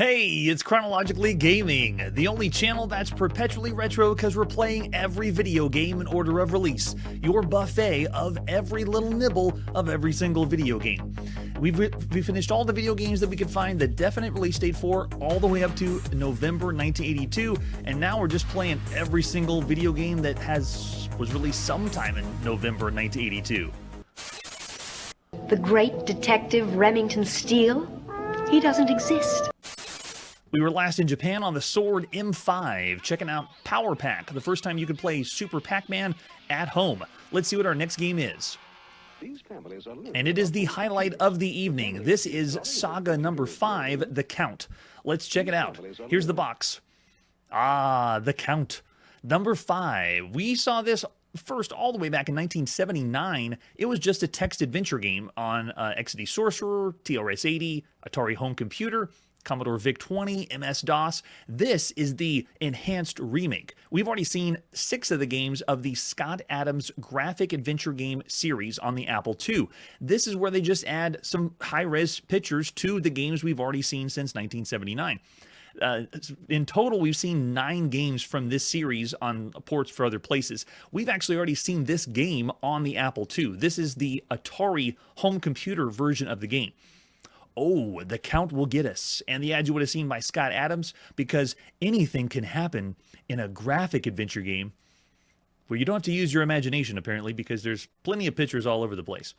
Hey, it's Chronologically Gaming, the only channel that's perpetually retro because we're playing every video game in order of release. Your buffet of every little nibble of every single video game. We finished all the video games that we could find the definite release date for, all the way up to November 1982, and now we're just playing every single video game that was released sometime in November 1982. The great detective Remington Steele? He doesn't exist. We were last in Japan on the Sword M5, checking out Power Pack, the first time you could play Super Pac-Man at home. Let's see what our next game is. And it is the highlight of the evening. This is S.A.G.A. number 5, The Count. Let's check it out. Here's the box. Ah, The Count. Number 5. We saw this first all the way back in 1979. It was just a text adventure game on XD Sorcerer, TRS-80, Atari Home Computer, Commodore VIC-20, MS-DOS. This is the enhanced remake. We've already seen 6 of the games of the Scott Adams graphic adventure game series on the Apple II. This is where they just add some high-res pictures to the games we've already seen since 1979. In total, we've seen 9 games from this series on ports for other places. We've actually already seen this game on the Apple II. This is the Atari home computer version of the game. Oh, The Count will get us. And the ad you would have seen by Scott Adams, because anything can happen in a graphic adventure game where you don't have to use your imagination, apparently, because there's plenty of pictures all over the place.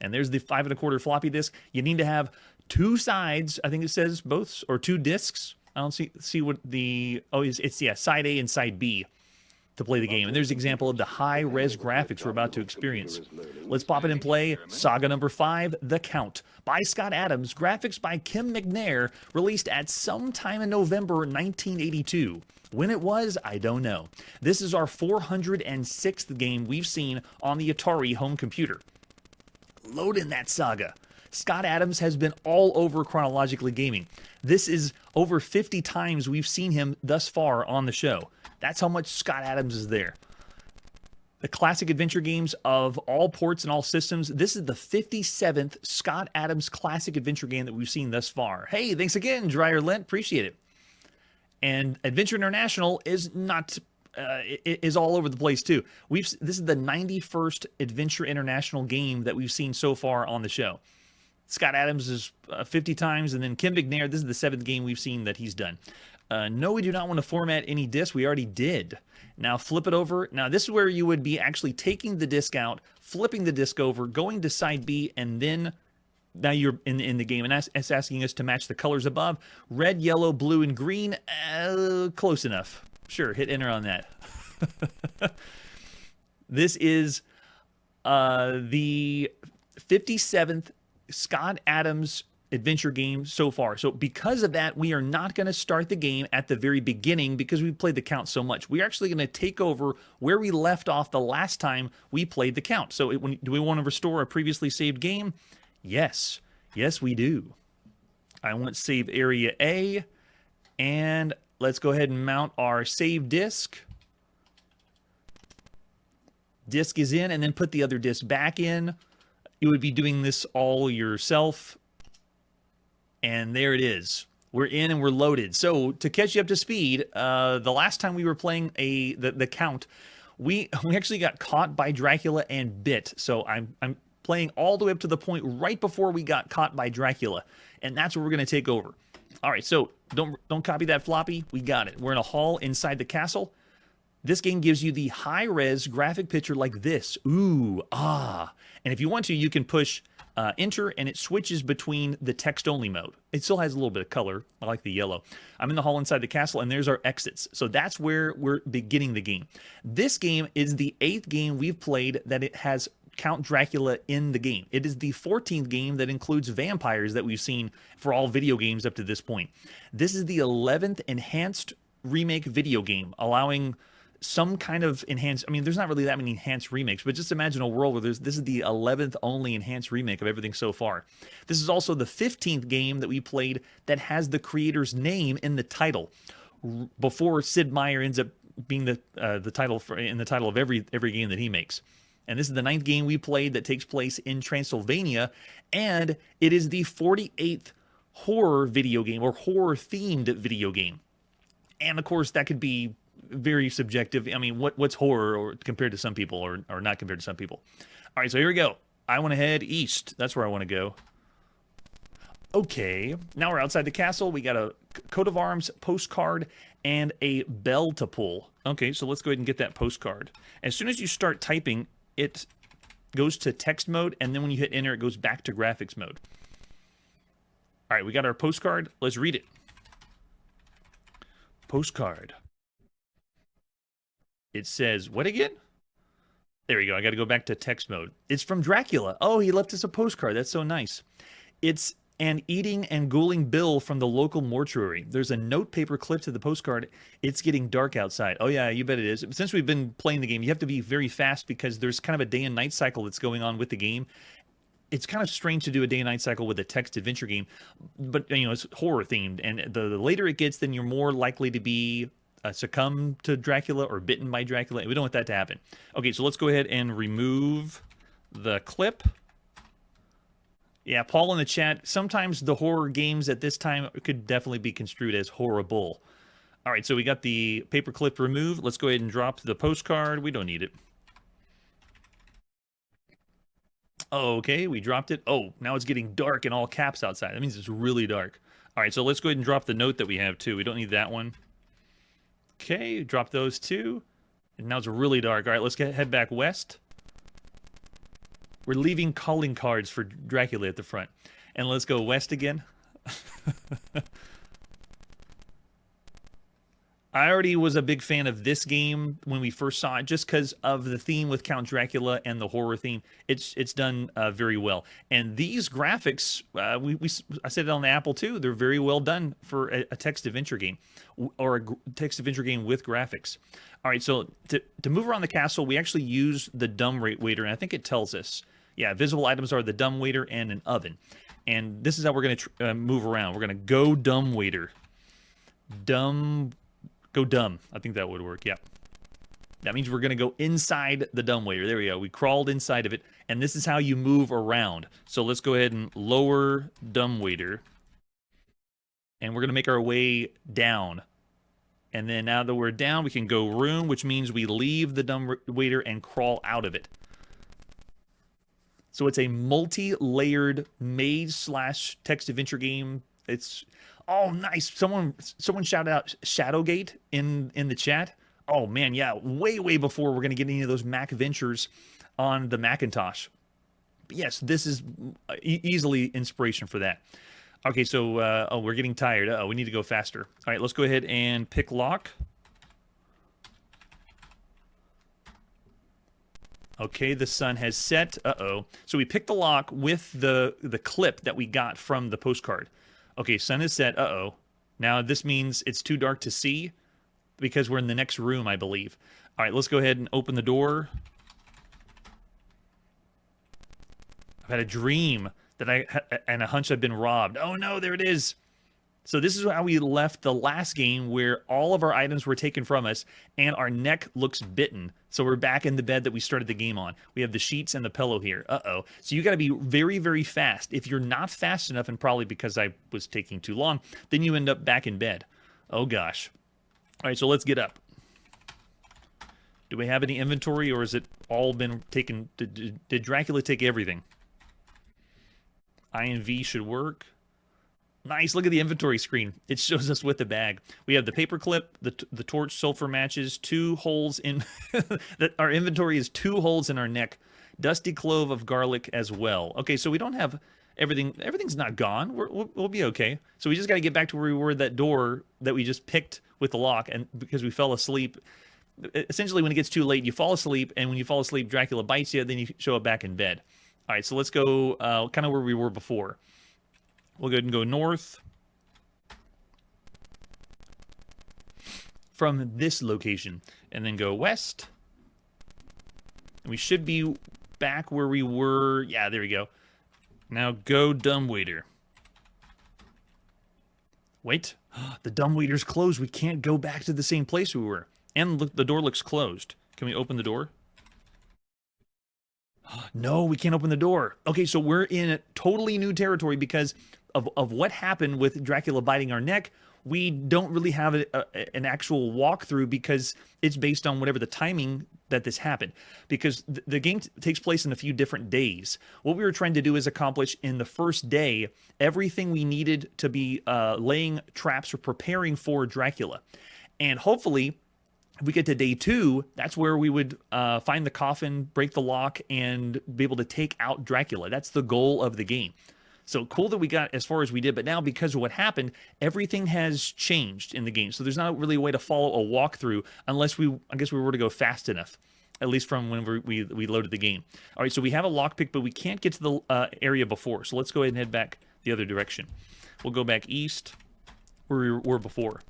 And there's the 5 1/4 floppy disk. You need to have 2 sides, I think it says both, or 2 discs. I don't see what the, it's side A and side B to play the game. And there's an example of the high-res graphics we're about to experience. Let's pop it and play S.A.G.A. number 5, The Count, by Scott Adams, graphics by Kim McNair, released at some time in November 1982. When it was, I don't know. This is our 406th game we've seen on the Atari home computer. Load in that saga. Scott Adams has been all over Chronologically Gaming. This is over 50 times we've seen him thus far on the show. That's how much Scott Adams is there. The classic adventure games of all ports and all systems. This is the 57th Scott Adams classic adventure game that we've seen thus far. Hey, thanks again, Dryer Lent. Appreciate it. And Adventure International is not... is all over the place too. This is the 91st Adventure International game that we've seen so far on the show. Scott Adams is 50 times, and then Kim McNair, this is the 7th game we've seen that he's done. No, we do not want to format any disc. We already did. Now flip it over. Now this is where you would be actually taking the disc out, flipping the disc over, going to side B, and then now you're in the game. And it's asking us to match the colors above. Red, yellow, blue, and green. Close enough. Sure, hit enter on that. This is the 57th Scott Adams adventure game so far. So because of that, we are not going to start the game at the very beginning because we played the Count so much. We're actually going to take over where we left off the last time we played the Count. So do we want to restore a previously saved game? Yes. Yes, we do. I want save area A, and let's go ahead and mount our save disk. Disk is in, and then put the other disk back in. You would be doing this all yourself. And there it is. We're in and we're loaded. So to catch you up to speed, the last time we were playing the Count, we actually got caught by Dracula and bit. So I'm playing all the way up to the point right before we got caught by Dracula, and that's where we're going to take over. All right, so don't copy that floppy. We got it. We're in a hall inside the castle. This game gives you the high-res graphic picture like this. Ooh, ah. And if you want to, you can push enter, and it switches between the text-only mode. It still has a little bit of color. I like the yellow. I'm in the hall inside the castle, and there's our exits. So that's where we're beginning the game. This game is the 8th game we've played that it has Count Dracula in the game. It is the 14th game that includes vampires that we've seen for all video games up to this point. This is the 11th enhanced remake video game, allowing some kind of enhanced, I mean, there's not really that many enhanced remakes, but just imagine a world where this is the 11th only enhanced remake of everything so far. This is also the 15th game that we played that has the creator's name in the title, before Sid Meier ends up being the title in the title of every game that he makes. And this is the 9th game we played that takes place in Transylvania, and it is the 48th horror video game or horror-themed video game. And of course, that could be very subjective. I mean, what's horror or compared to some people or not compared to some people? All right, so here we go. I want to head east. That's where I want to go. Okay, now we're outside the castle. We got a coat of arms, postcard, and a bell to pull. Okay, so let's go ahead and get that postcard. As soon as you start typing, it goes to text mode, and then when you hit enter, it goes back to graphics mode. All right, we got our postcard. Let's read it. Postcard. It says, what again? There we go. I got to go back to text mode. It's from Dracula. Oh, he left us a postcard. That's so nice. It's an eating and ghouling bill from the local mortuary. There's a note paper clip to the postcard. It's getting dark outside. Oh, yeah, you bet it is. Since we've been playing the game, you have to be very fast because there's kind of a day and night cycle that's going on with the game. It's kind of strange to do a day and night cycle with a text adventure game, but you know, it's horror themed. And the later it gets, then you're more likely to be succumb to Dracula or bitten by Dracula. We don't want that to happen. Okay, so let's go ahead and remove the clip. Yeah, Paul in the chat, sometimes the horror games at this time could definitely be construed as horrible. All right, so we got the paper clip removed. Let's go ahead and drop the postcard. We don't need it. Okay, we dropped it. Oh, now it's getting dark in all caps outside. That means it's really dark. All right, so let's go ahead and drop the note that we have, too. We don't need that one. Okay, drop those two. And now it's really dark. All right, let's head back west. We're leaving calling cards for Dracula at the front. And let's go west again. I already was a big fan of this game when we first saw it, just because of the theme with Count Dracula and the horror theme. It's done very well. And these graphics, I said it on the Apple too, they're very well done for a text adventure game, or a text adventure game with graphics. All right, so to move around the castle, we actually use the dumb waiter, and I think it tells us. Yeah, visible items are the dumb waiter and an oven. And this is how we're going to move around. We're going to go dumb waiter. Go dumb. I think that would work, yeah. That means we're going to go inside the dumbwaiter. There we go. We crawled inside of it, and this is how you move around. So let's go ahead and lower dumbwaiter, and we're going to make our way down. And then now that we're down, we can go room, which means we leave the dumbwaiter and crawl out of it. So it's a multi-layered maze/text adventure game. It's... Oh, nice. Someone shouted out S.A.G.A in the chat. Oh, man, yeah. Way before we're going to get any of those Mac ventures on the Macintosh. But yes, this is easily inspiration for that. Okay, so oh, we're getting tired. Uh-oh, we need to go faster. All right, let's go ahead and pick lock. Okay, the sun has set. Uh-oh. So we picked the lock with the clip that we got from the postcard. Okay, sun is set. Uh-oh. Now this means it's too dark to see because we're in the next room, I believe. All right, let's go ahead and open the door. I've had a dream that and a hunch I've been robbed. Oh no, there it is. So this is how we left the last game, where all of our items were taken from us and our neck looks bitten. So we're back in the bed that we started the game on. We have the sheets and the pillow here. Uh-oh. So you got to be very, very fast. If you're not fast enough, and probably because I was taking too long, then you end up back in bed. Oh gosh. All right, so let's get up. Do we have any inventory, or has it all been taken? Did Dracula take everything? I and V should work. Nice, look at the inventory screen. It shows us with the bag. We have the paper clip, the torch, sulfur matches, 2 holes in... our inventory is 2 holes in our neck. Dusty clove of garlic as well. Okay, so we don't have everything. Everything's not gone. We'll be okay. So we just got to get back to where we were at that door that we just picked with the lock, and because we fell asleep. Essentially, when it gets too late, you fall asleep, and when you fall asleep, Dracula bites you, then you show up back in bed. All right, so let's go kind of where we were before. We'll go ahead and go north from this location, and then go west. And we should be back where we were. Yeah, there we go. Now go dumbwaiter. Wait, the dumbwaiter's closed. We can't go back to the same place we were. And look, the door looks closed. Can we open the door? No, we can't open the door. Okay, so we're in a totally new territory because of what happened with Dracula biting our neck, we don't really have an actual walkthrough because it's based on whatever the timing that this happened. Because the game takes place in a few different days. What we were trying to do is accomplish in the first day everything we needed to be laying traps or preparing for Dracula. And hopefully, if we get to day 2, that's where we would find the coffin, break the lock, and be able to take out Dracula. That's the goal of the game. So cool that we got as far as we did, but now because of what happened, everything has changed in the game. So there's not really a way to follow a walkthrough unless I guess we were to go fast enough, at least from when we loaded the game. All right, so we have a lockpick, but we can't get to the area before. So let's go ahead and head back the other direction. We'll go back east where we were before.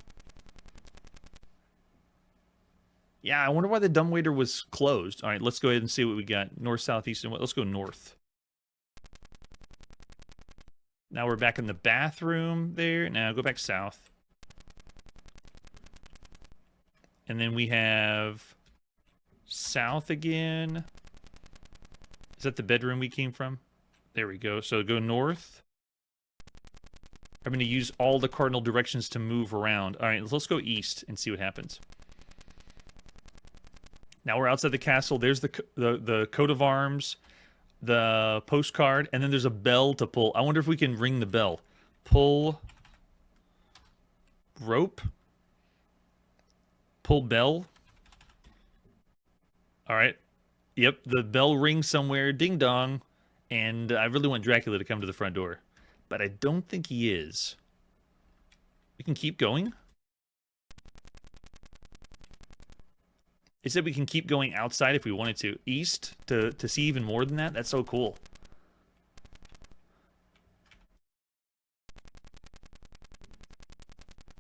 Yeah, I wonder why the dumbwaiter was closed. All right, let's go ahead and see what we got. North, south, east, and west. Let's go north. Now we're back in the bathroom there. Now go back south. And then we have south again. Is that the bedroom we came from? There we go. So go north. I'm going to use all the cardinal directions to move around. All right, let's go east and see what happens. Now we're outside the castle. There's the coat of arms, the postcard, and then there's a bell to pull. I wonder if we can ring the bell. Pull rope. Pull bell. All right. Yep, the bell rings somewhere. Ding dong. And I really want Dracula to come to the front door. But I don't think he is. We can keep going. It said we can keep going outside if we wanted to. East to see even more than that? That's so cool.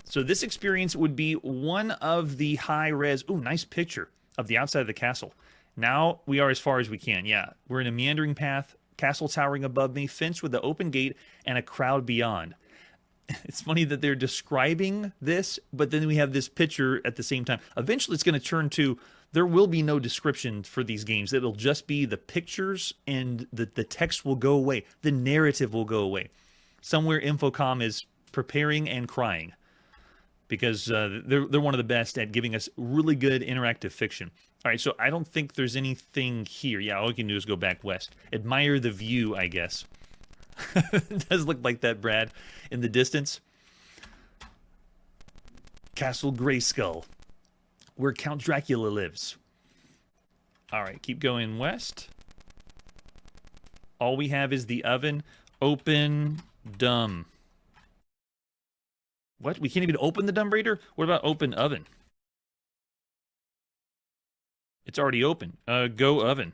So this experience would be one of the high-res... Ooh, nice picture of the outside of the castle. Now we are as far as we can. Yeah, we're in a meandering path, castle towering above me, fence with the open gate, and a crowd beyond. It's funny that they're describing this, but then we have this picture at the same time. Eventually, it's going to turn to, there will be no description for these games. It'll just be the pictures, and the text will go away. The narrative will go away. Somewhere Infocom is preparing and crying because they're one of the best at giving us really good interactive fiction. All right, so I don't think there's anything here. Yeah, all you can do is go back west. Admire the view, I guess. It does look like that, Brad, in the distance. Castle Grayskull, where Count Dracula lives. All right, keep going west. All we have is the oven. Open dumb. What? We can't even open the dumbwaiter? What about open oven? It's already open. Go oven.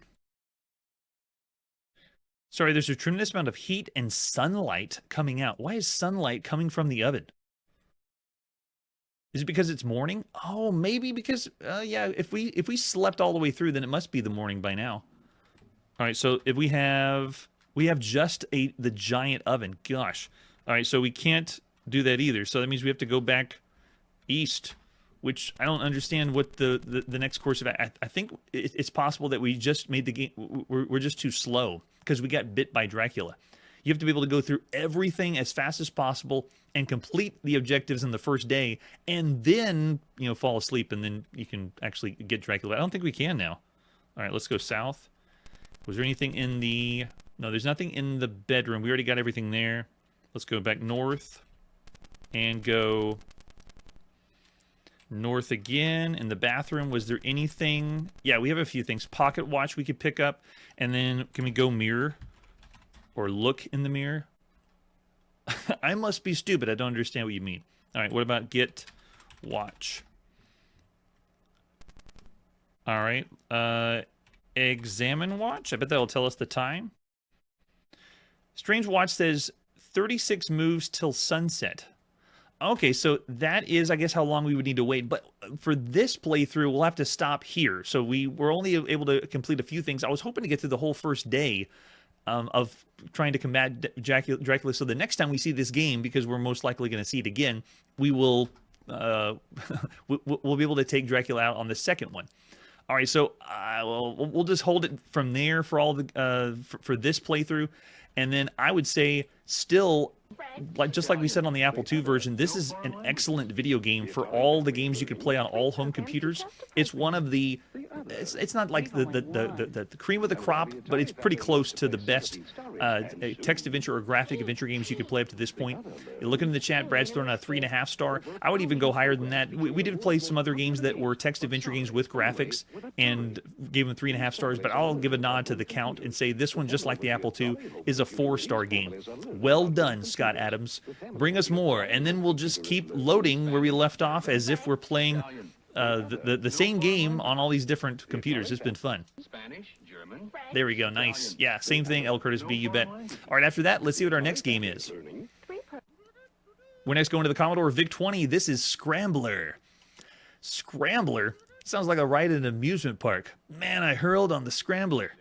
Sorry, there's a tremendous amount of heat and sunlight coming out. Why is sunlight coming from the oven? Is it because it's morning? Oh, maybe because, yeah, if we slept all the way through, then it must be the morning by now. All right, so if we have just the giant oven. Gosh. All right, so we can't do that either. So that means we have to go back east, which I don't understand what the next course of... I think it's possible that we just made the game... We're just too slow because we got bit by Dracula. You have to be able to go through everything as fast as possible and complete the objectives in the first day, and then, you know, fall asleep, and then you can actually get Dracula. I don't think we can now. All right, let's go south. Was there anything in the... No, there's nothing in the bedroom. We already got everything there. Let's go back north and go north again. In the bathroom, was there anything? Yeah, we have a few things. Pocket watch we could pick up, and then can we go mirror or look in the mirror? I must be stupid. I don't understand what you mean. All right, what about get watch? All right, examine watch. I bet that'll tell us the time. Strange watch says 36 moves till sunset. Okay, so that is, I guess, how long we would need to wait. But for this playthrough, we'll have to stop here. So we were only able to complete a few things. I was hoping to get through the whole first day of trying to combat Dracula. So the next time we see this game, because we're most likely going to see it again, we will we'll be able to take Dracula out on the second one. All right, so we'll just hold it from there for all the for this playthrough, and then I would say still just like we said on the Apple II version, this is an excellent video game for all the games you could play on all home computers. It's one of the, it's not like the cream of the crop, but it's pretty close to the best text adventure or graphic adventure games you could play up to this point. You're looking in the chat, Brad's throwing a 3.5 star. I would even go higher than that. We did play some other games that were text adventure games with graphics and gave them 3.5 stars, but I'll give a nod to the count and say this one, just like the Apple II, is a 4-star game. Well done, Scott Adams. Bring us more, and then we'll just keep loading where we left off as if we're playing the same game on all these different computers. It's been fun. There we go. Nice. Yeah, same thing, L. Curtis B, you bet. All right, after that, let's see what our next game is. We're next going to the Commodore VIC-20. This is Scrambler. Scrambler? Sounds like a ride at an amusement park. Man, I hurled on the Scrambler.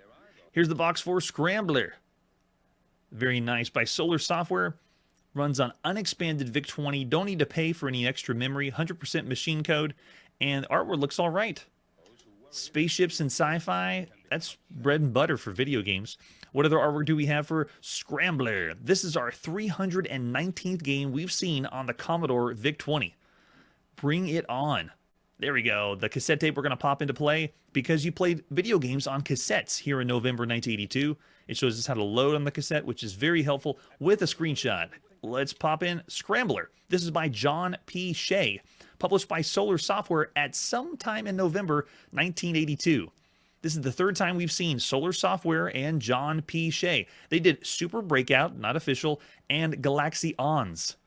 Here's the box for Scrambler. Very nice. By Solar Software. Runs on unexpanded VIC-20. Don't need to pay for any extra memory. 100% machine code. And artwork looks all right. Spaceships and sci-fi. That's bread and butter for video games. What other artwork do we have for Scrambler? This is our 319th game we've seen on the Commodore VIC-20. Bring it on. There we go. The cassette tape we're going to pop into play because you played video games on cassettes here in November 1982. It shows us how to load on the cassette, which is very helpful with a screenshot. Let's pop in Scrambler. This is by John P. S.A.G.A, published by Solar Software at some time in November 1982. This is the third time we've seen Solar Software and John P. S.A.G.A. They did Super Breakout, not official, and Galaxy Ons.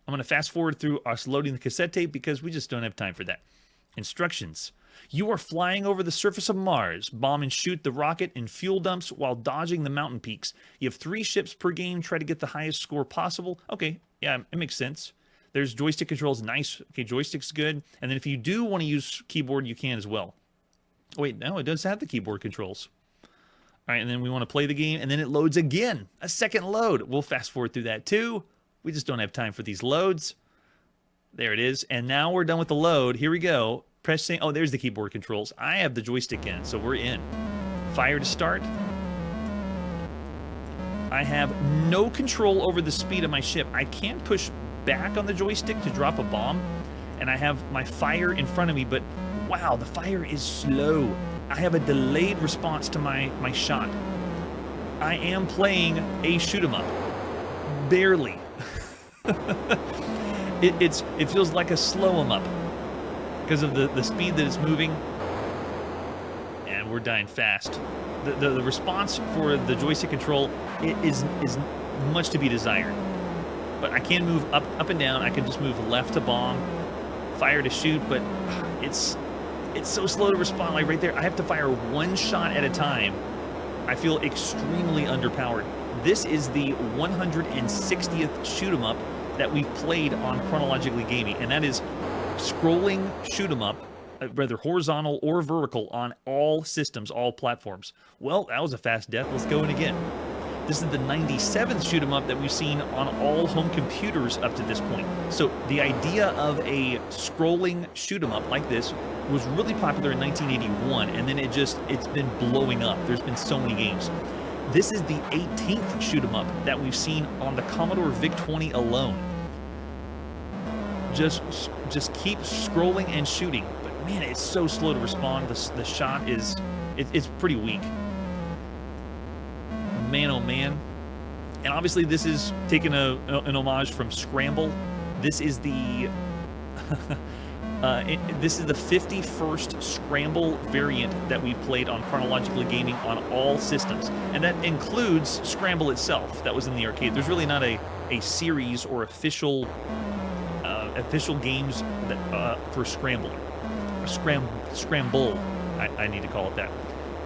I'm going to fast forward through us loading the cassette tape because we just don't have time for that. Instructions. You are flying over the surface of Mars. Bomb and shoot the rocket in fuel dumps while dodging the mountain peaks. You have 3 ships per game. Try to get the highest score possible. Okay, yeah, it makes sense. There's joystick controls. Nice. Okay, joystick's good. And then if you do want to use keyboard, you can as well. Oh, wait, no, it does have the keyboard controls. All right, and then we want to play the game, and then it loads again. A second load. We'll fast forward through that too. We just don't have time for these loads. There it is. And now we're done with the load. Here we go. Pressing. Oh, there's the keyboard controls. I have the joystick in, so we're in. Fire to start. I have no control over the speed of my ship. I can't push back on the joystick to drop a bomb, and I have my fire in front of me, but wow, the fire is slow. I have a delayed response to my shot. I am playing a shoot 'em up. Barely. It feels like a slow 'em up because of the speed that it's moving. And we're dying fast. The response for the joystick control is much to be desired. But I can move up and down. I can just move left to bomb, fire to shoot, but it's so slow to respond. Like right there, I have to fire 1 shot at a time. I feel extremely underpowered. This is the 160th shoot 'em up that we've played on Chronologically Gaming, and that is scrolling shoot 'em up, whether horizontal or vertical, on all systems, all platforms. Well, that was a fast death. Let's go in again. This is the 97th shoot 'em up that we've seen on all home computers up to this point. So the idea of a scrolling shoot 'em up like this was really popular in 1981, and then it's been blowing up. There's been so many games. This is the 18th shoot 'em up that we've seen on the Commodore VIC-20 alone. Just keep scrolling and shooting, but man, it's so slow to respond. The shot it's pretty weak. Man, oh man. And obviously this is taking an homage from Scramble. This is the this is the 51st Scramble variant that we've played on Chronologically Gaming on all systems, and that includes Scramble itself. That was in the arcade. There's really not a series or official games that for Scramble. Scramble, I need to call it that.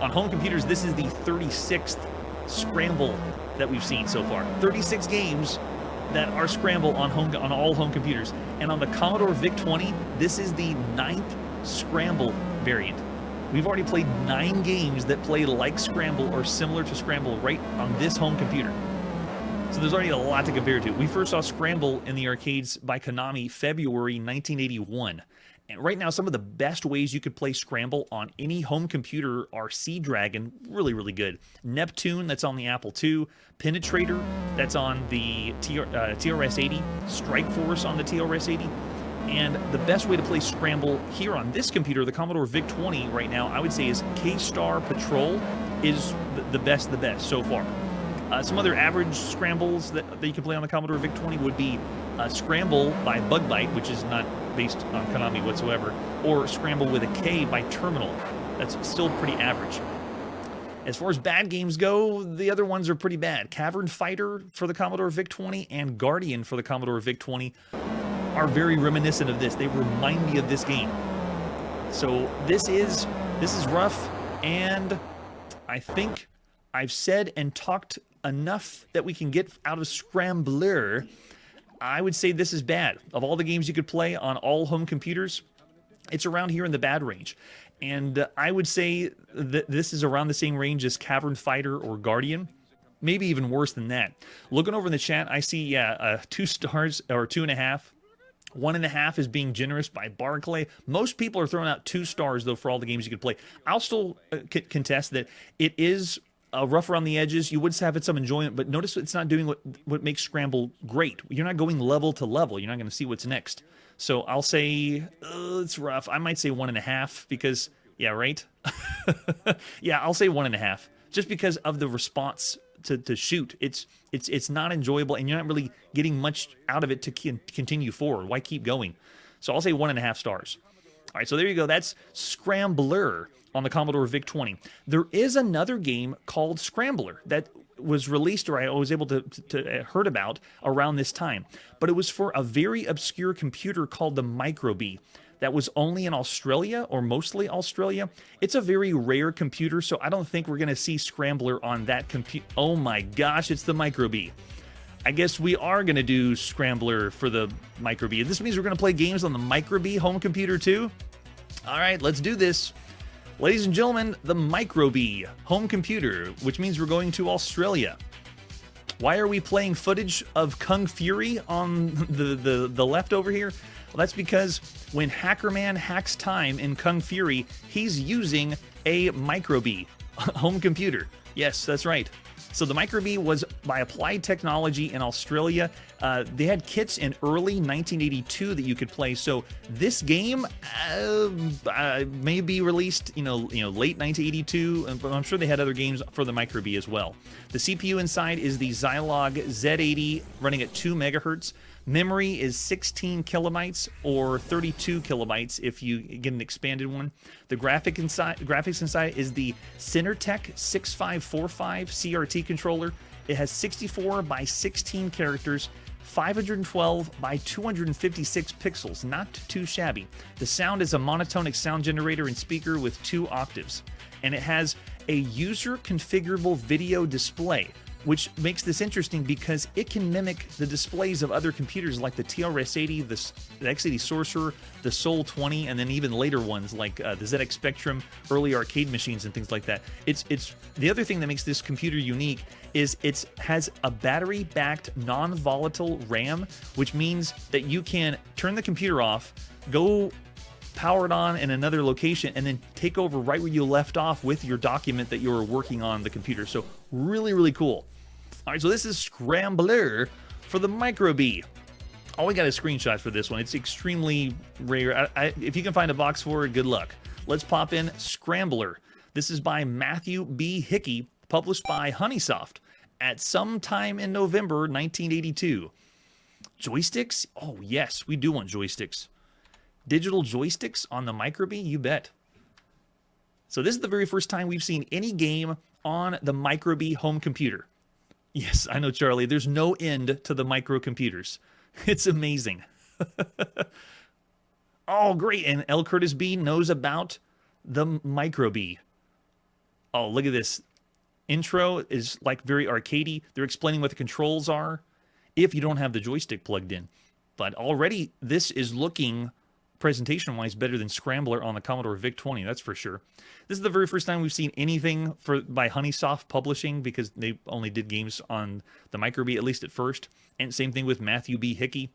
On home computers, this is the 36th Scramble that we've seen so far. 36 games that are Scramble on all home computers. And on the Commodore VIC-20, this is the 9th Scramble variant. We've already played 9 games that play like Scramble or similar to Scramble right on this home computer. So there's already a lot to compare to. We first saw Scramble in the arcades by Konami February 1981. And right now, some of the best ways you could play Scramble on any home computer are Sea-Dragon, really, really good. Neptune, that's on the Apple II. Penetrator, that's on the TRS-80. Strikeforce on the TRS-80. And the best way to play Scramble here on this computer, the Commodore VIC-20 right now, I would say is K-Star Patrol is the best so far. Some other average scrambles that you can play on the Commodore VIC-20 would be Scramble by Bug Bite, which is not based on Konami whatsoever, or Scramble with a K by Terminal. That's still pretty average. As far as bad games go, the other ones are pretty bad. Cavern Fighter for the Commodore VIC-20 and Guardian for the Commodore VIC-20 are very reminiscent of this. They remind me of this game. So this is rough, and I think I've said and talked enough that we can get out of Scrambler. I would say this is bad. Of all the games you could play on all home computers, it's around here in the bad range. And I would say that this is around the same range as Cavern Fighter or Guardian. Maybe even worse than that. Looking over in the chat, I see 2 stars or 2.5. 1.5 is being generous by Barclay. Most people are throwing out 2 stars, though, for all the games you could play. I'll still contest that it is rough around the edges. You would have some enjoyment, but notice it's not doing what makes Scramble great. You're not going level to level. You're not going to see what's next. So I'll say it's rough. I might say 1.5 because, yeah, right? Yeah, I'll say 1.5 just because of the response to shoot. It's not enjoyable, and you're not really getting much out of it to continue forward. Why keep going? So I'll say 1.5 stars. All right, so there you go. That's Scrambler on the Commodore VIC-20. There is another game called Scrambler that was released, or I was able to heard about around this time, but it was for a very obscure computer called the Microbee that was only in Australia, or mostly Australia. It's a very rare computer, so I don't think we're going to see Scrambler on that computer. Oh my gosh, it's the Microbee. I guess we are going to do Scrambler for the Microbee. This means we're going to play games on the Microbee home computer too? All right, let's do this. Ladies and gentlemen, the Microbee home computer, which means we're going to Australia. Why are we playing footage of Kung Fury on the left over here? Well, that's because when Hackerman hacks time in Kung Fury, he's using a Microbee home computer. Yes, that's right. So the Microbee was by Applied Technology in Australia. They had kits in early 1982 that you could play. So this game may be released, late 1982. But I'm sure they had other games for the Microbee as well. The CPU inside is the Zilog Z80 running at 2 megahertz. Memory is 16 kilobytes or 32 kilobytes if you get an expanded one. The graphics inside is the Cinertech 6545 CRT controller. It has 64 by 16 characters, 512 by 256 pixels, not too shabby. The sound is a monotonic sound generator and speaker with 2 octaves. And it has a user configurable video display, which makes this interesting because it can mimic the displays of other computers like the TRS-80, the X80 Sorcerer, the Sol 20, and then even later ones like the ZX Spectrum, early arcade machines and things like that. It's the other thing that makes this computer unique is it has a battery-backed non-volatile RAM, which means that you can turn the computer off, go power it on in another location, and then take over right where you left off with your document that you were working on the computer. So really, really cool. All right, so this is Scrambler for the Microbee. All we got is screenshots for this one. It's extremely rare. If you can find a box for it, good luck. Let's pop in Scrambler. This is by Matthew B. Hickey, published by Honeysoft at some time in November 1982. Joysticks? Oh, yes, we do want joysticks. Digital joysticks on the Microbee? You bet. So this is the very first time we've seen any game on the Microbee home computer. Yes, I know, Charlie. There's no end to the microcomputers. It's amazing. Oh, great. And L. Curtis B knows about the Microbee. Oh, look at this. Intro is like very arcadey. They're explaining what the controls are if you don't have the joystick plugged in. But already this is looking presentation-wise better than Scrambler on the Commodore VIC-20, that's for sure. This is the very first time we've seen anything by Honeysoft Publishing because they only did games on the Microbee, at least at first. And same thing with Matthew B. Hickey.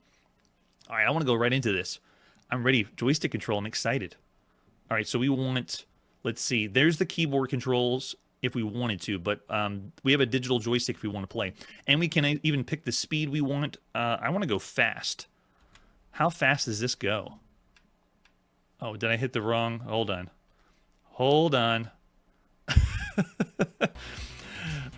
All right, I want to go right into this. I'm ready. Joystick control. I'm excited. All right, so we want, let's see. There's the keyboard controls if we wanted to, but we have a digital joystick if we want to play. And we can even pick the speed we want. I want to go fast. How fast does this go? Oh, did I hit the wrong? Hold on. Hold on.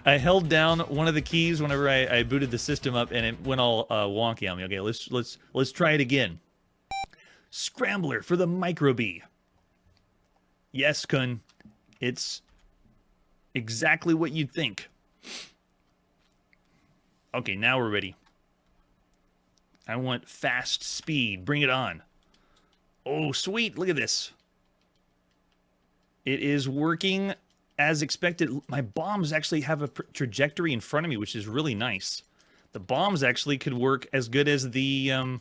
I held down one of the keys whenever I booted the system up, and it went all wonky on me. Okay, let's try it again. Scrambler for the Microbee. Yes, Kun. It's exactly what you'd think. Okay, now we're ready. I want fast speed. Bring it on. Oh, sweet. Look at this. It is working as expected. My bombs actually have a trajectory in front of me, which is really nice. The bombs actually could work as good as the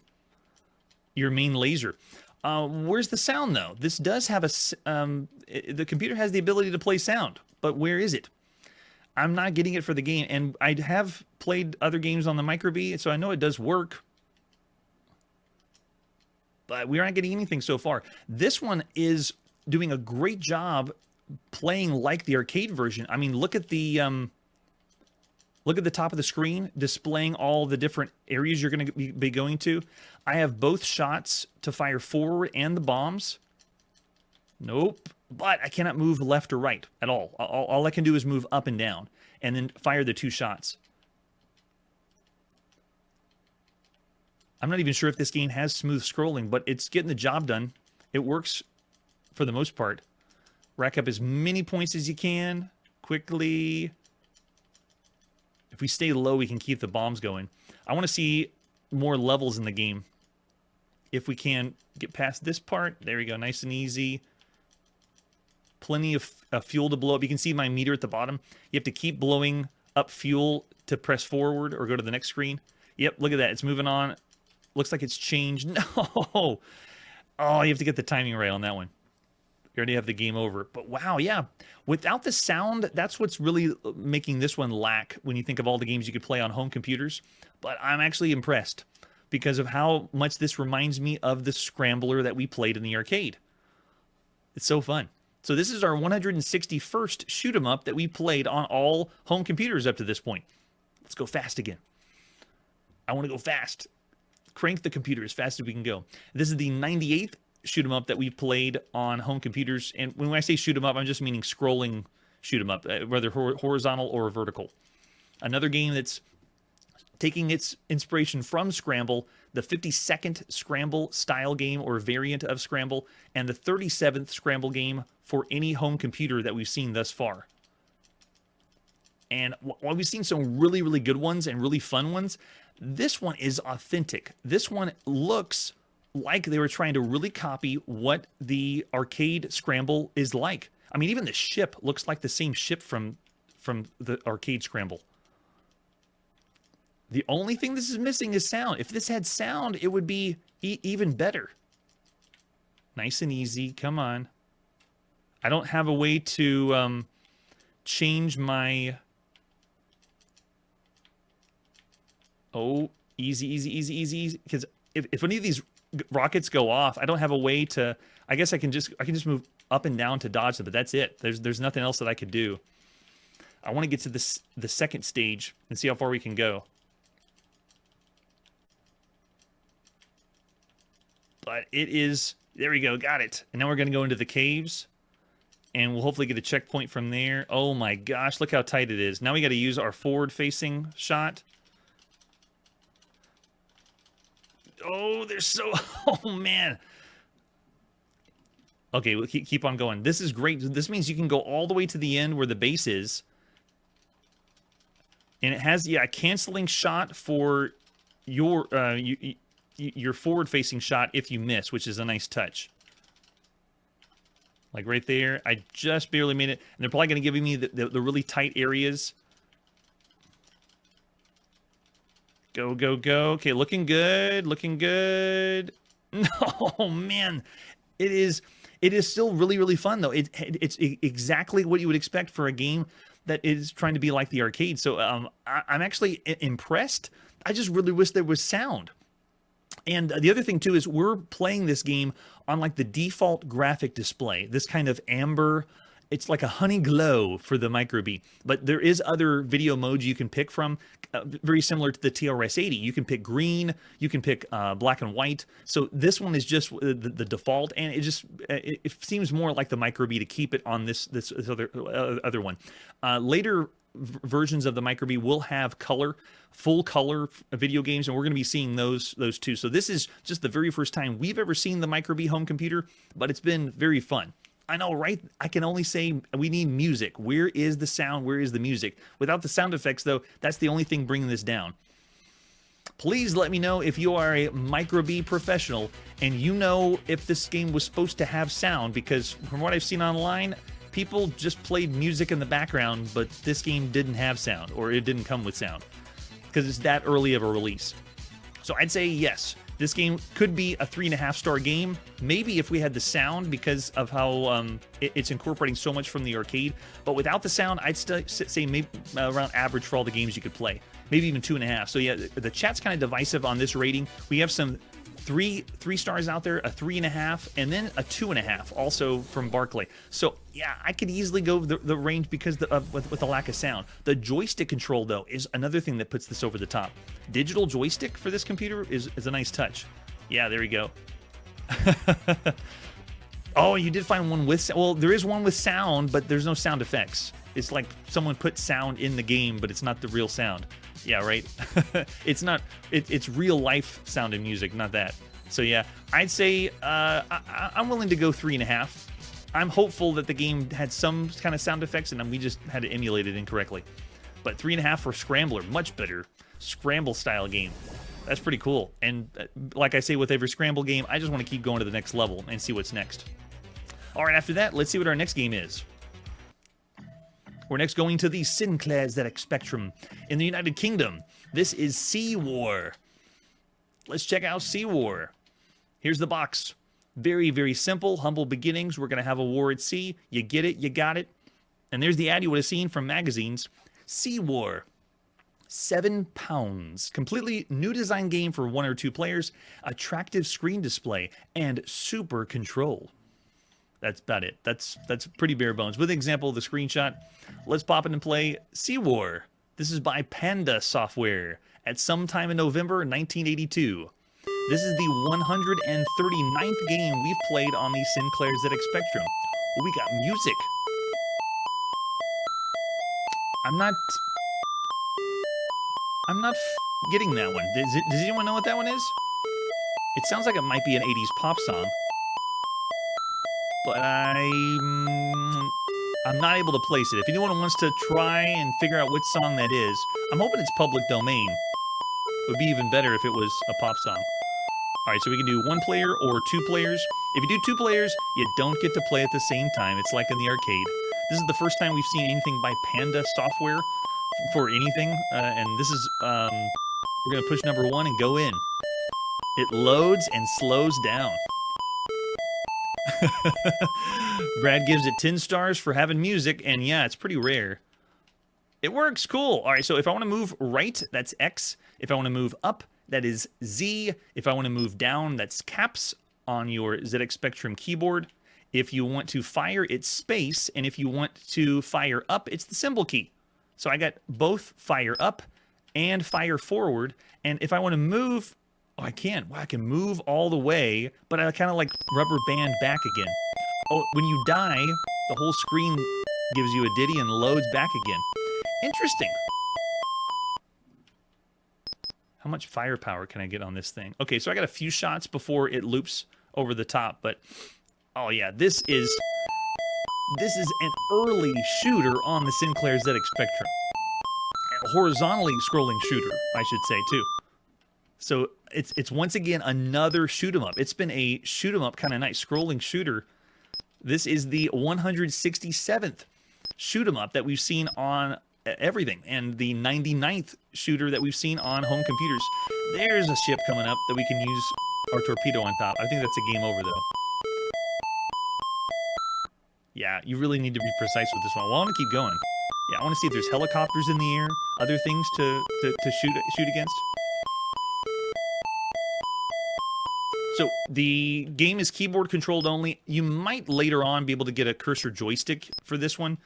your main laser. Where's the sound, though? This does have a... the computer has the ability to play sound, but where is it? I'm not getting it for the game, and I have played other games on the Microbee, so I know it does work. But we aren't getting anything so far. This one is doing a great job playing like the arcade version. I mean, look at the top of the screen, displaying all the different areas you're going to be going to. I have both shots to fire forward and the bombs. Nope. But I cannot move left or right at all. All I can do is move up and down and then fire the 2 shots. I'm not even sure if this game has smooth scrolling, but it's getting the job done. It works for the most part. Rack up as many points as you can quickly. If we stay low, we can keep the bombs going. I want to see more levels in the game. If we can get past this part, there we go, nice and easy. Plenty of fuel to blow up. You can see my meter at the bottom. You have to keep blowing up fuel to press forward or go to the next screen. Yep, look at that. It's moving on. Looks like it's changed. No! Oh, you have to get the timing right on that one. You already have the game over. But wow, yeah. Without the sound, that's what's really making this one lack when you think of all the games you could play on home computers. But I'm actually impressed because of how much this reminds me of the Scrambler that we played in the arcade. It's so fun. So this is our 161st shoot 'em up that we played on all home computers up to this point. Let's go fast again. I want to go fast. Crank the computer as fast as we can go. This is the 98th shoot 'em up that we've played on home computers. And when I say shoot 'em up, I'm just meaning scrolling shoot 'em up, whether horizontal or vertical. Another game that's taking its inspiration from Scramble, the 52nd Scramble style game or variant of Scramble, and the 37th Scramble game for any home computer that we've seen thus far. And while we've seen some really, really good ones and really fun ones, this one is authentic. This one looks like they were trying to really copy what the arcade Scramble is like. I mean, even the ship looks like the same ship from the arcade Scramble. The only thing this is missing is sound. If this had sound, it would be even better. Nice and easy. Come on. I don't have a way to change my... Oh, easy, easy, easy, easy. Because if any of these rockets go off, I don't have a way to... I guess I can just move up and down to dodge them, but that's it. There's nothing else that I could do. I want to get to the second stage and see how far we can go. But it is... There we go. Got it. And now we're going to go into the caves. And we'll hopefully get a checkpoint from there. Oh my gosh. Look how tight it is. Now we got to use our forward-facing shot. Oh, they're so... Oh, man. Okay, we'll keep on going. This is great. This means you can go all the way to the end where the base is. And it has, yeah, a canceling shot for your forward-facing shot if you miss, which is a nice touch. Like right there. I just barely made it. And they're probably going to give me the really tight areas. Go, go, go. Okay, looking good. Looking good. No, man. It is still really, really fun, though. It's exactly what you would expect for a game that is trying to be like the arcade. So I'm actually impressed. I just really wish there was sound. And the other thing too is we're playing this game on like the default graphic display, this kind of amber. It's like a honey glow for the Microbee, but there is other video modes you can pick from, very similar to the TRS-80. You can pick green, you can pick black and white. So this one is just the default, and it seems more like the Microbee to keep it on this other one. Later versions of the Microbee will have full color video games, and we're going to be seeing those too. So this is just the very first time we've ever seen the Microbee home computer, but it's been very fun. I know, right? I can only say we need music. Where is the sound? Where is the music? Without the sound effects, though, that's the only thing bringing this down. Please let me know if you are a Microbee professional and you know if this game was supposed to have sound, because from what I've seen online, people just played music in the background, but this game didn't have sound, or it didn't come with sound, because it's that early of a release. So I'd say yes. This game could be a 3.5-star game, maybe if we had the sound, because of how it's incorporating so much from the arcade. But without the sound, I'd still say maybe around average for all the games you could play. Maybe even 2.5. So yeah, the chat's kind of divisive on this rating. We have some three stars out there, a 3.5, and then a 2.5, also from Barclay. So yeah, I could easily go the range because with the lack of sound. The joystick control, though, is another thing that puts this over the top. Digital joystick for this computer is a nice touch. Yeah, there we go. Oh, you did find one with... Well, there is one with sound, but there's no sound effects. It's like someone put sound in the game, but it's not the real sound. Yeah, right? It's not... It's real-life sound and music, not that. So yeah, I'd say I'm willing to go 3.5. I'm hopeful that the game had some kind of sound effects, and we just had to emulate it incorrectly. But 3.5 for Scrambler, much better. Scramble-style game. That's pretty cool. And like I say with every Scramble game, I just want to keep going to the next level and see what's next. All right, after that, let's see what our next game is. We're next going to the Sinclair ZX Spectrum in the United Kingdom. This is Sea War. Let's check out Sea War. Here's the box. Very, very simple, humble beginnings. We're going to have a war at sea. You get it, you got it. And there's the ad you would have seen from magazines. Sea War. £7. Completely new design game for 1 or 2 players. Attractive screen display and super control. That's about it. That's pretty bare bones. With an example of the screenshot, let's pop in and play Sea War. This is by Panda Software at some time in November 1982. This is the 139th game we've played on the Sinclair ZX Spectrum. We got music. I'm not getting that one. Does anyone know what that one is? It sounds like it might be an 80s pop song. But I'm not able to place it. If anyone wants to try and figure out which song that is, I'm hoping it's public domain. It would be even better if it was a pop song. All right, so we can do 1 player or 2 players. If you do 2 players, you don't get to play at the same time. It's like in the arcade. This is the first time we've seen anything by Panda Software for anything. And this is, we're going to push number 1 and go in. It loads and slows down. Brad gives it 10 stars for having music, and yeah, it's pretty rare. It works, cool. All right, so if I want to move right, that's X. If I want to move up, that is Z. If I want to move down, that's caps on your ZX Spectrum keyboard. If you want to fire, it's space, and if you want to fire up, it's the symbol key. So I got both fire up and fire forward, and if I want to move... Oh, I can. Wow, I can move all the way, but I kind of like rubber band back again. Oh, when you die, the whole screen gives you a ditty and loads back again. Interesting. How much firepower can I get on this thing? Okay, so I got a few shots before it loops over the top, but oh yeah, this is an early shooter on the Sinclair ZX Spectrum. A horizontally scrolling shooter, I should say, too. So it's once again another shoot 'em up. It's been a shoot 'em up kind of nice scrolling shooter. This is the 167th shoot 'em up that we've seen on everything, and the 99th shooter that we've seen on home computers. There's a ship coming up that we can use our torpedo on top. I think that's a game over, though. Yeah, you really need to be precise with this one. Well, I want to keep going. Yeah, I want to see if there's helicopters in the air, other things to shoot against. So the game is keyboard controlled only. You might later on be able to get a cursor joystick for this one.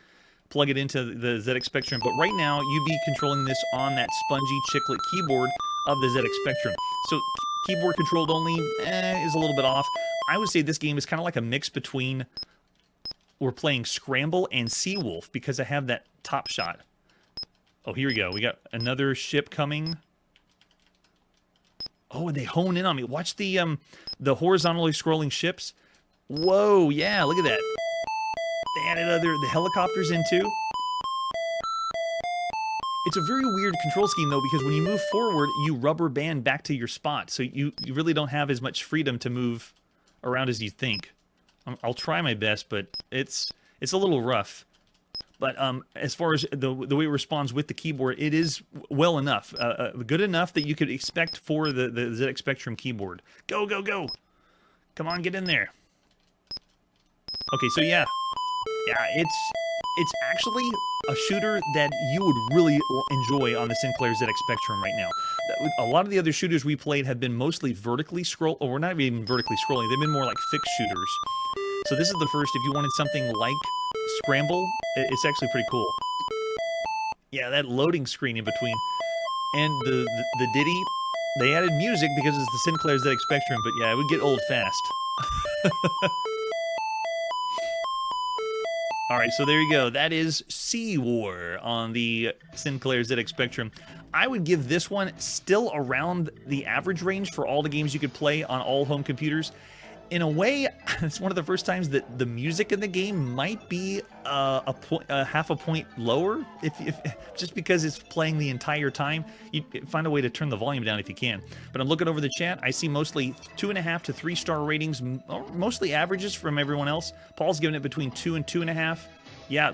Plug it into the ZX Spectrum. But right now, you'd be controlling this on that spongy chiclet keyboard of the ZX Spectrum. So keyboard controlled only is a little bit off. I would say this game is kind of like a mix between we're playing Scramble and Seawolf because I have that top shot. Oh, here we go. We got another ship coming. Oh, and they hone in on me. Watch the horizontally scrolling ships. Whoa, yeah, look at that. They added the helicopters in too. It's a very weird control scheme though, because when you move forward, you rubber band back to your spot. So you really don't have as much freedom to move around as you think. I'll try my best, but it's a little rough. But as far as the way it responds with the keyboard, it is well enough. Good enough that you could expect for the ZX Spectrum keyboard. Go, go, go. Come on, get in there. Okay, so yeah. Yeah, it's actually a shooter that you would really enjoy on the Sinclair ZX Spectrum right now. A lot of the other shooters we played have been mostly vertically scroll, or not even vertically scrolling. They've been more like fixed shooters. So this is the first. If you wanted something like Scramble, it's actually pretty cool. Yeah, that loading screen in between, and the ditty. They added music because it's the Sinclair ZX Spectrum, but yeah, it would get old fast. All right, so there you go. That is Sea War on the Sinclair ZX Spectrum. I would give this one still around the average range for all the games you could play on all home computers. In a way, it's one of the first times that the music in the game might be half a point lower, if just because it's playing the entire time. You find a way to turn the volume down if you can. But I'm looking over the chat. I see mostly 2.5 to 3-star ratings, mostly averages from everyone else. Paul's giving it between 2 and 2.5. Yeah,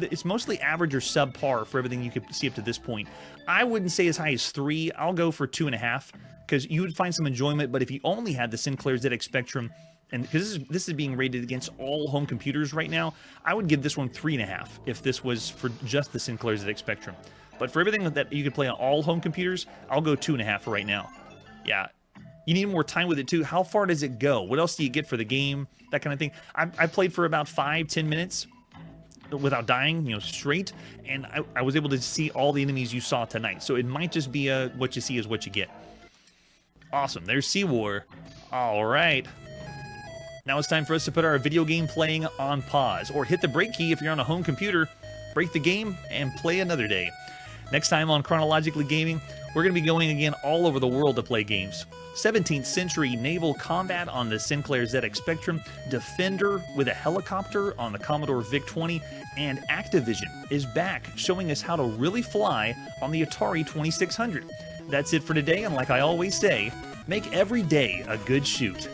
it's mostly average or subpar for everything you could see up to this point. I wouldn't say as high as 3. I'll go for 2.5. Because you would find some enjoyment, but if you only had the Sinclair ZX Spectrum, and because this is being rated against all home computers right now, I would give this one 3.5 if this was for just the Sinclair ZX Spectrum. But for everything that you could play on all home computers, I'll go 2.5 for right now. Yeah, you need more time with it too. How far does it go? What else do you get for the game? That kind of thing. I played for about 5-10 minutes without dying, straight, and I was able to see all the enemies you saw tonight. So it might just be what you see is what you get. Awesome, there's Sea War. All right. Now it's time for us to put our video game playing on pause, or hit the break key if you're on a home computer, break the game, and play another day. Next time on Chronologically Gaming, we're going to be going again all over the world to play games. 17th century naval combat on the Sinclair ZX Spectrum, Defender with a helicopter on the Commodore VIC-20, and Activision is back, showing us how to really fly on the Atari 2600. That's it for today, and like I always say, make every day a good shoot.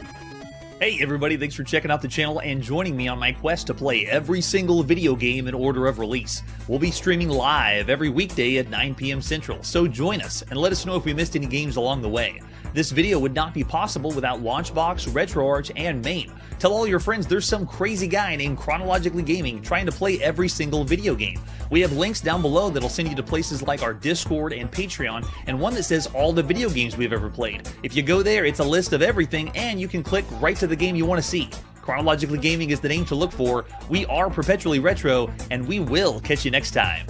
Hey everybody, thanks for checking out the channel and joining me on my quest to play every single video game in order of release. We'll be streaming live every weekday at 9 p.m. Central, so join us and let us know if we missed any games along the way. This video would not be possible without Launchbox, RetroArch, and MAME. Tell all your friends there's some crazy guy named Chronologically Gaming trying to play every single video game. We have links down below that'll send you to places like our Discord and Patreon, and one that says all the video games we've ever played. If you go there, it's a list of everything, and you can click right to the game you want to see. Chronologically Gaming is the name to look for. We are perpetually retro, and we will catch you next time.